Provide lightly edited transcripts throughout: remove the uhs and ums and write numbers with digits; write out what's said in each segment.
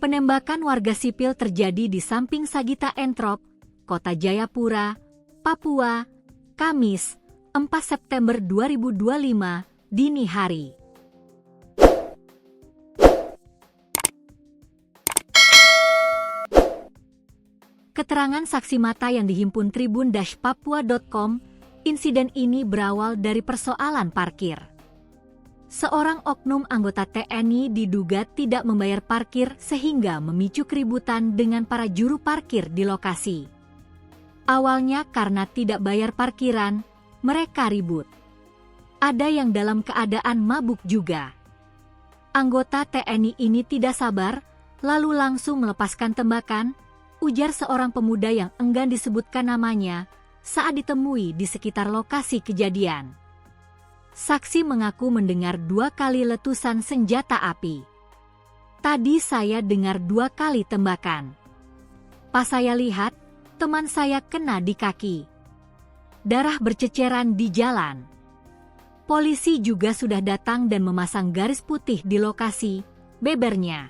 Penembakan warga sipil terjadi di samping Sagita Entrop, Kota Jayapura, Papua, Kamis, 4 September 2025, dini hari. Keterangan saksi mata yang dihimpun tribun-papua.com, insiden ini berawal dari persoalan parkir. Seorang oknum anggota TNI diduga tidak membayar parkir sehingga memicu keributan dengan para juru parkir di lokasi. Awalnya karena tidak bayar parkiran, mereka ribut. Ada yang dalam keadaan mabuk juga. Anggota TNI ini tidak sabar, lalu langsung melepaskan tembakan, ujar seorang pemuda yang enggan disebutkan namanya saat ditemui di sekitar lokasi kejadian. Saksi mengaku mendengar 2 kali letusan senjata api. Tadi saya dengar 2 kali tembakan. Pas saya lihat, teman saya kena di kaki. Darah berceceran di jalan. Polisi juga sudah datang dan memasang garis putih di lokasi, bebernya.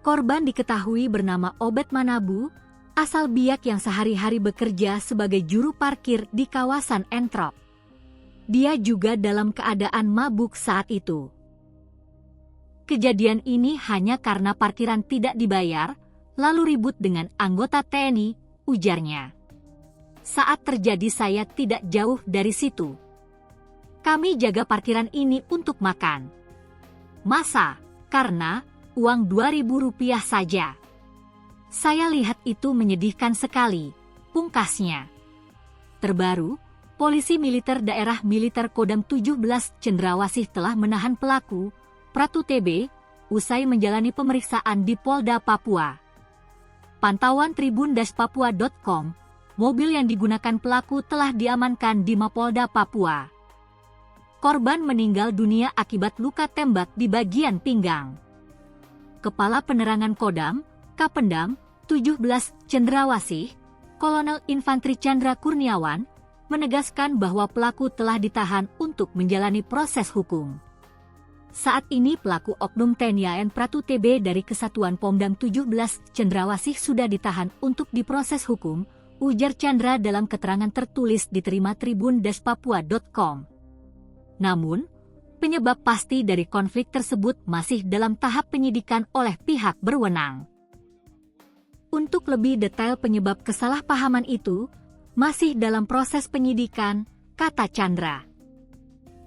Korban diketahui bernama Obed Manabu, asal Biak yang sehari-hari bekerja sebagai juru parkir di kawasan Entrop. Dia juga dalam keadaan mabuk saat itu. Kejadian ini hanya karena parkiran tidak dibayar, lalu ribut dengan anggota TNI, ujarnya. Saat terjadi saya tidak jauh dari situ. Kami jaga parkiran ini untuk makan. Masa? Karena uang Rp2.000 saja. Saya lihat itu menyedihkan sekali, pungkasnya. Terbaru, Polisi Militer Daerah Militer Kodam 17 Cendrawasih telah menahan pelaku, Pratu TB, usai menjalani pemeriksaan di Polda Papua. Pantauan tribun-papua.com, mobil yang digunakan pelaku telah diamankan di Mapolda Papua. Korban meninggal dunia akibat luka tembak di bagian pinggang. Kepala Penerangan Kodam, Kapendam, 17 Cendrawasih, Kolonel Infantri Chandra Kurniawan, menegaskan bahwa pelaku telah ditahan untuk menjalani proses hukum. Saat ini pelaku oknum TNI AN Pratu TB dari Kesatuan Pomdam 17 Cendrawasih sudah ditahan untuk diproses hukum, ujar Chandra dalam keterangan tertulis diterima tribun-papua.com. Namun, penyebab pasti dari konflik tersebut masih dalam tahap penyidikan oleh pihak berwenang. Untuk lebih detail penyebab kesalahpahaman itu, masih dalam proses penyidikan, kata Chandra.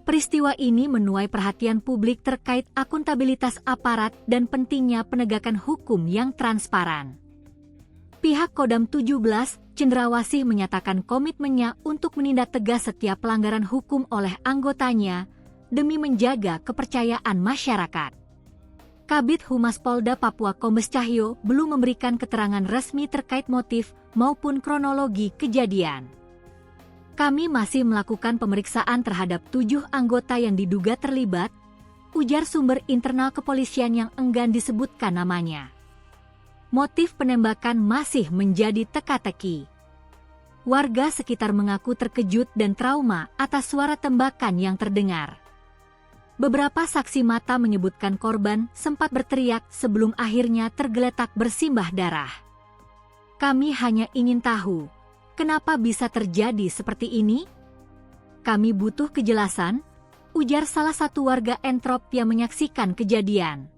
Peristiwa ini menuai perhatian publik terkait akuntabilitas aparat dan pentingnya penegakan hukum yang transparan. Pihak Kodam 17 Cendrawasih menyatakan komitmennya untuk menindak tegas setiap pelanggaran hukum oleh anggotanya demi menjaga kepercayaan masyarakat. Kabid Humas Polda Papua Kombes Cahyo belum memberikan keterangan resmi terkait motif maupun kronologi kejadian. Kami masih melakukan pemeriksaan terhadap 7 anggota yang diduga terlibat, ujar sumber internal kepolisian yang enggan disebutkan namanya. Motif penembakan masih menjadi teka-teki. Warga sekitar mengaku terkejut dan trauma atas suara tembakan yang terdengar. Beberapa saksi mata menyebutkan korban sempat berteriak sebelum akhirnya tergeletak bersimbah darah. Kami hanya ingin tahu, kenapa bisa terjadi seperti ini? Kami butuh kejelasan, ujar salah satu warga Entrop yang menyaksikan kejadian.